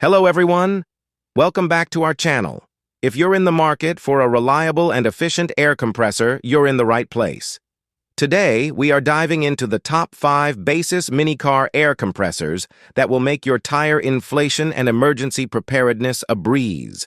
Hello everyone, welcome back to our channel. If you're in the market for a reliable and efficient air compressor, you're in the right place. Today, we are diving into the top 5 Baseus mini car air compressors that will make your tire inflation and emergency preparedness a breeze.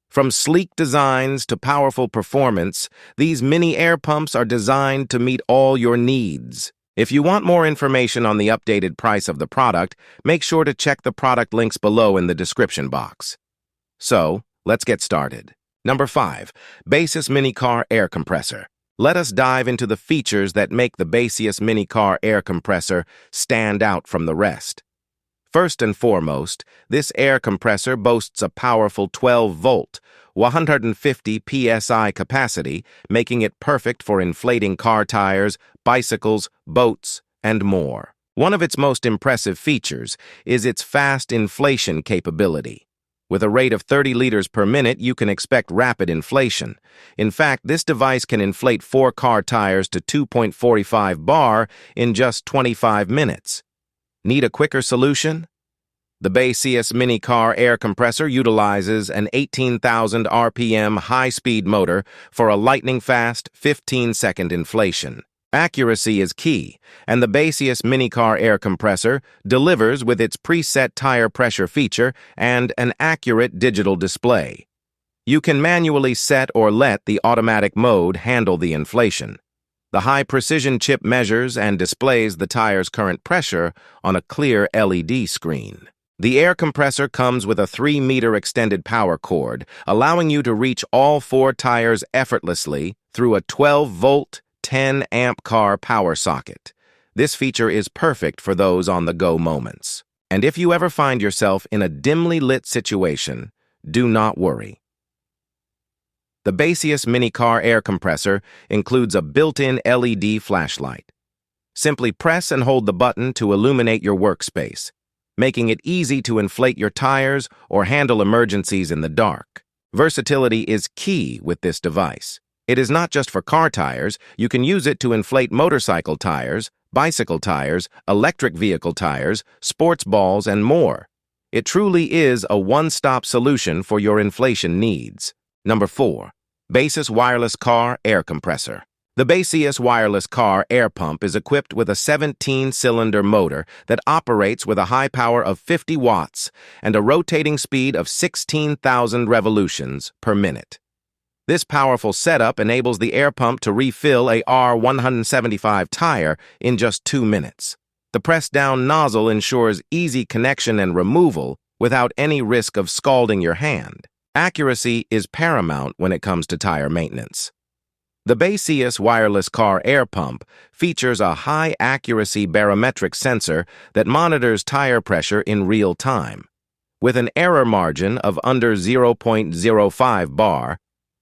From sleek designs to powerful performance, these mini air pumps are designed to meet all your needs. If you want more information on the updated price of the product, make sure to check the product links below in the description box. So, let's get started. Number 5. Baseus Mini Car Air Compressor. Let us dive into the features that make the Baseus Mini Car Air Compressor stand out from the rest. First and foremost, this air compressor boasts a powerful 12-volt, 150 psi capacity, making it perfect for inflating car tires, bicycles, boats, and more. One of its most impressive features is its fast inflation capability. With a rate of 30 liters per minute, you can expect rapid inflation. In fact, this device can inflate 4 car tires to 2.45 bar in just 25 minutes. Need a quicker solution? The Baseus Mini Car Air Compressor utilizes an 18,000 RPM high-speed motor for a lightning-fast 15-second inflation. Accuracy is key, and the Baseus Mini Car Air Compressor delivers with its preset tire pressure feature and an accurate digital display. You can manually set or let the automatic mode handle the inflation. The high-precision chip measures and displays the tire's current pressure on a clear LED screen. The air compressor comes with a 3-meter extended power cord, allowing you to reach all 4 tires effortlessly through a 12-volt, 10-amp car power socket. This feature is perfect for those on-the-go moments. And if you ever find yourself in a dimly lit situation, do not worry. The Baseus Mini Car Air Compressor includes a built-in LED flashlight. Simply press and hold the button to illuminate your workspace, making it easy to inflate your tires or handle emergencies in the dark. Versatility is key with this device. It is not just for car tires. You can use it to inflate motorcycle tires, bicycle tires, electric vehicle tires, sports balls, and more. It truly is a one-stop solution for your inflation needs. Number 4. Baseus Wireless Car Air Compressor. The Baseus Wireless Car Air Pump is equipped with a 17-cylinder motor that operates with a high power of 50 watts and a rotating speed of 16,000 revolutions per minute. This powerful setup enables the air pump to refill a R175 tire in just 2 minutes. The press-down nozzle ensures easy connection and removal without any risk of scalding your hand. Accuracy is paramount when it comes to tire maintenance. The Baseus Wireless Car Air Pump features a high-accuracy barometric sensor that monitors tire pressure in real time. With an error margin of under 0.05 bar,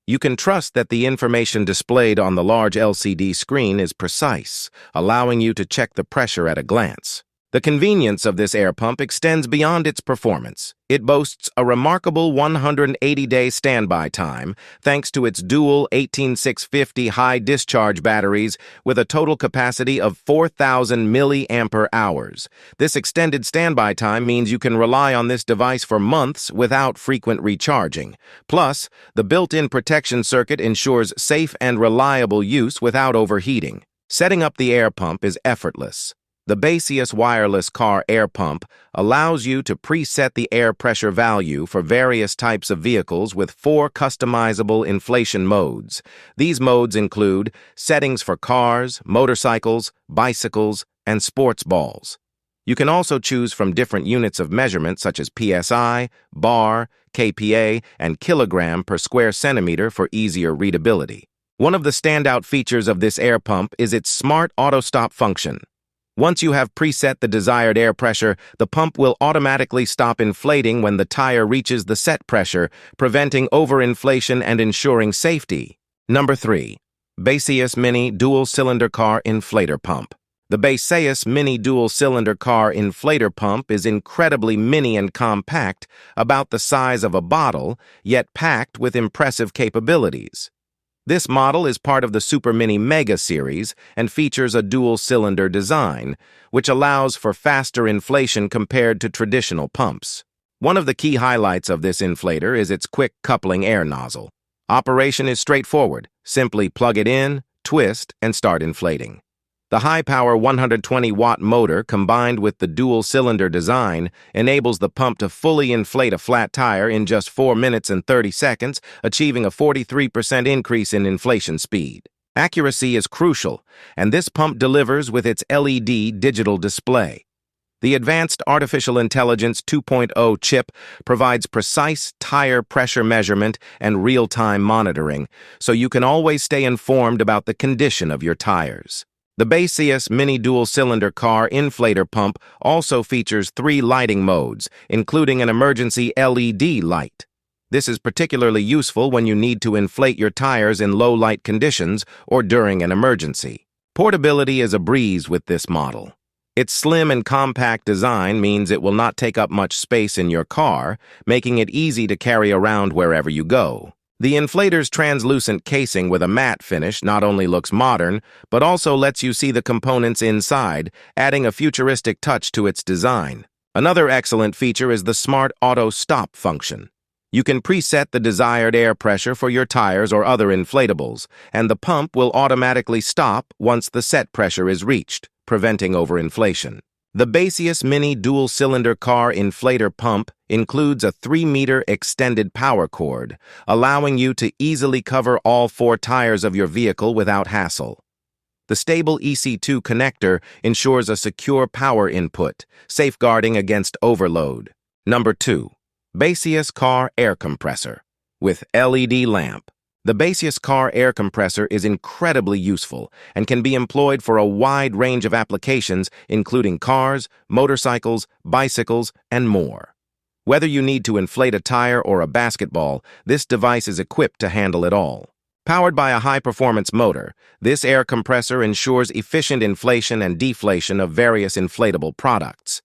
you can trust that the information displayed on the large LCD screen is precise, allowing you to check the pressure at a glance. The convenience of this air pump extends beyond its performance. It boasts a remarkable 180-day standby time thanks to its dual 18650 high-discharge batteries with a total capacity of 4,000 milliampere-hours. This extended standby time means you can rely on this device for months without frequent recharging. Plus, the built-in protection circuit ensures safe and reliable use without overheating. Setting up the air pump is effortless. The Baseus Wireless Car Air Pump allows you to preset the air pressure value for various types of vehicles with 4 customizable inflation modes. These modes include settings for cars, motorcycles, bicycles, and sports balls. You can also choose from different units of measurement such as PSI, bar, kPa, and kilogram per square centimeter for easier readability. One of the standout features of this air pump is its smart auto-stop function. Once you have preset the desired air pressure, the pump will automatically stop inflating when the tire reaches the set pressure, preventing overinflation and ensuring safety. Number 3. Baseus Mini Dual-Cylinder Car Inflator Pump. The Baseus Mini Dual-Cylinder Car Inflator Pump is incredibly mini and compact, about the size of a bottle, yet packed with impressive capabilities. This model is part of the Super Mini Mega series and features a dual-cylinder design, which allows for faster inflation compared to traditional pumps. One of the key highlights of this inflator is its quick coupling air nozzle. Operation is straightforward. Simply plug it in, twist, and start inflating. The high-power 120-watt motor combined with the dual-cylinder design enables the pump to fully inflate a flat tire in just 4 minutes and 30 seconds, achieving a 43% increase in inflation speed. Accuracy is crucial, and this pump delivers with its LED digital display. The Advanced Artificial Intelligence 2.0 chip provides precise tire pressure measurement and real-time monitoring, so you can always stay informed about the condition of your tires. The Baseus Mini Dual-Cylinder Car Inflator Pump also features 3 lighting modes, including an emergency LED light. This is particularly useful when you need to inflate your tires in low-light conditions or during an emergency. Portability is a breeze with this model. Its slim and compact design means it will not take up much space in your car, making it easy to carry around wherever you go. The inflator's translucent casing with a matte finish not only looks modern, but also lets you see the components inside, adding a futuristic touch to its design. Another excellent feature is the Smart Auto Stop function. You can preset the desired air pressure for your tires or other inflatables, and the pump will automatically stop once the set pressure is reached, preventing overinflation. The Baseus Mini Dual-Cylinder Car Inflator Pump includes a 3-meter extended power cord, allowing you to easily cover all 4 tires of your vehicle without hassle. The stable EC2 connector ensures a secure power input, safeguarding against overload. Number 2. Baseus Car Air Compressor with LED lamp. The Baseus Car Air Compressor is incredibly useful and can be employed for a wide range of applications, including cars, motorcycles, bicycles, and more. Whether you need to inflate a tire or a basketball, this device is equipped to handle it all. Powered by a high-performance motor, this air compressor ensures efficient inflation and deflation of various inflatable products.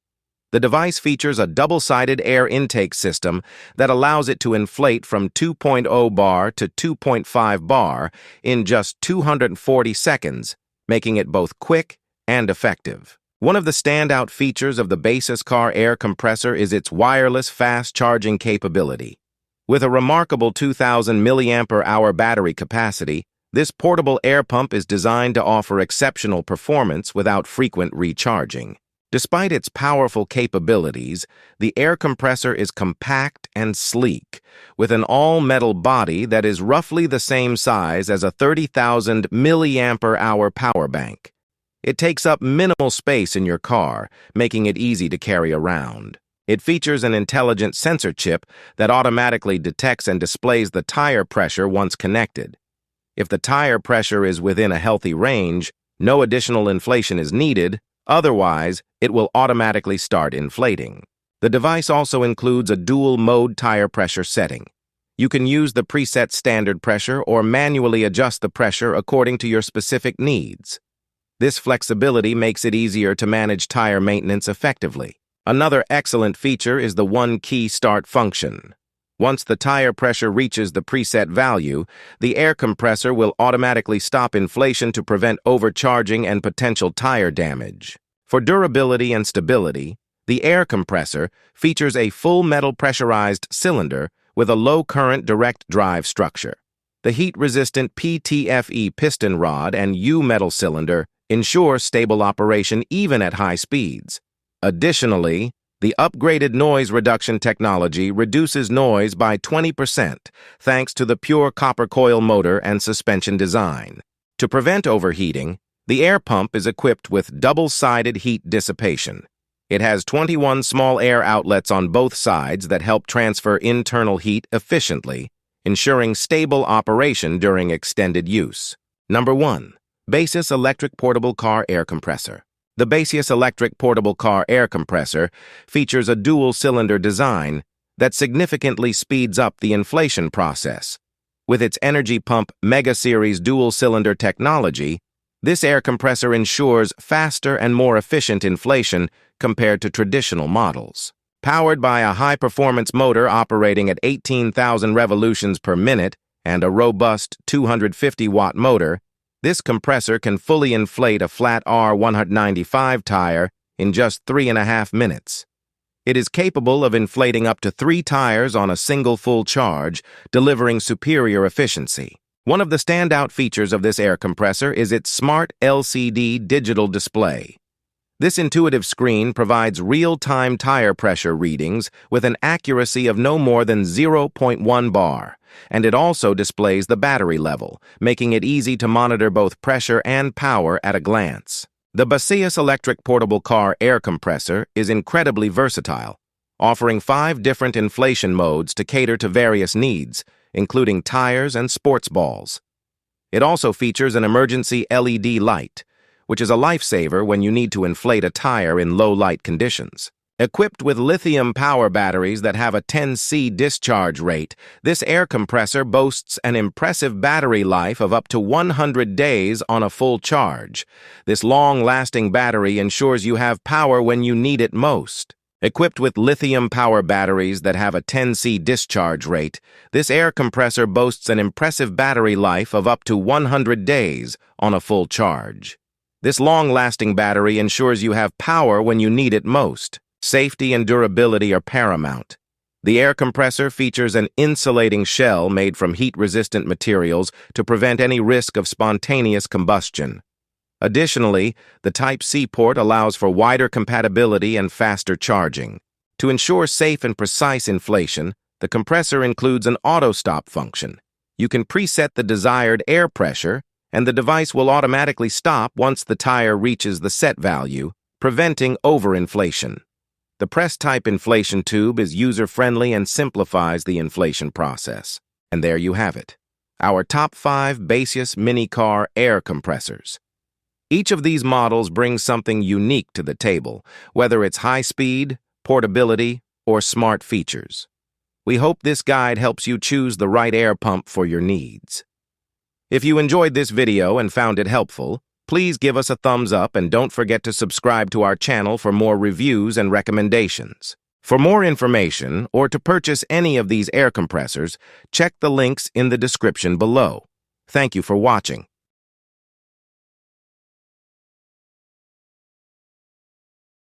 The device features a double-sided air intake system that allows it to inflate from 2.0 bar to 2.5 bar in just 240 seconds, making it both quick and effective. One of the standout features of the Baseus Car Air Compressor is its wireless fast charging capability. With a remarkable 2,000 mAh battery capacity, this portable air pump is designed to offer exceptional performance without frequent recharging. Despite its powerful capabilities, the air compressor is compact and sleek, with an all-metal body that is roughly the same size as a 30,000 mAh power bank. It takes up minimal space in your car, making it easy to carry around. It features an intelligent sensor chip that automatically detects and displays the tire pressure once connected. If the tire pressure is within a healthy range, no additional inflation is needed. Otherwise, it will automatically start inflating. The device also includes a dual-mode tire pressure setting. You can use the preset standard pressure or manually adjust the pressure according to your specific needs. This flexibility makes it easier to manage tire maintenance effectively. Another excellent feature is the one-key start function. Once the tire pressure reaches the preset value, the air compressor will automatically stop inflation to prevent overcharging and potential tire damage. For durability and stability, the air compressor features a full metal pressurized cylinder with a low-current direct drive structure. The heat-resistant PTFE piston rod and U-metal cylinder ensure stable operation even at high speeds. Additionally, the upgraded noise reduction technology reduces noise by 20% thanks to the pure copper coil motor and suspension design. To prevent overheating, the air pump is equipped with double-sided heat dissipation. It has 21 small air outlets on both sides that help transfer internal heat efficiently, ensuring stable operation during extended use. Number 1. Baseus Electric Portable Car Air Compressor. The Baseus Electric Portable Car Air Compressor features a dual-cylinder design that significantly speeds up the inflation process. With its Energy Pump Mega Series dual-cylinder technology, this air compressor ensures faster and more efficient inflation compared to traditional models. Powered by a high-performance motor operating at 18,000 revolutions per minute and a robust 250-watt motor, this compressor can fully inflate a flat R195 tire in just 3.5 minutes. It is capable of inflating up to 3 tires on a single full charge, delivering superior efficiency. One of the standout features of this air compressor is its smart LCD digital display. This intuitive screen provides real-time tire pressure readings with an accuracy of no more than 0.1 bar, and it also displays the battery level, making it easy to monitor both pressure and power at a glance. The Baseus Electric Portable Car Air Compressor is incredibly versatile, offering 5 different inflation modes to cater to various needs, including tires and sports balls. It also features an emergency LED light, which is a lifesaver when you need to inflate a tire in low-light conditions. Equipped with lithium power batteries that have a 10C discharge rate, this air compressor boasts an impressive battery life of up to 100 days on a full charge. This long-lasting battery ensures you have power when you need it most. Equipped with lithium power batteries that have a 10C discharge rate, this air compressor boasts an impressive battery life of up to 100 days on a full charge. This long-lasting battery ensures you have power when you need it most. Safety and durability are paramount. The air compressor features an insulating shell made from heat-resistant materials to prevent any risk of spontaneous combustion. Additionally, the Type-C port allows for wider compatibility and faster charging. To ensure safe and precise inflation, the compressor includes an auto-stop function. You can preset the desired air pressure, and the device will automatically stop once the tire reaches the set value, preventing overinflation. The press-type inflation tube is user-friendly and simplifies the inflation process. And there you have it, our top 5 Baseus mini car air compressors. Each of these models brings something unique to the table, whether it's high speed, portability, or smart features. We hope this guide helps you choose the right air pump for your needs. If you enjoyed this video and found it helpful, please give us a thumbs up and don't forget to subscribe to our channel for more reviews and recommendations. For more information or to purchase any of these air compressors, check the links in the description below. Thank you for watching.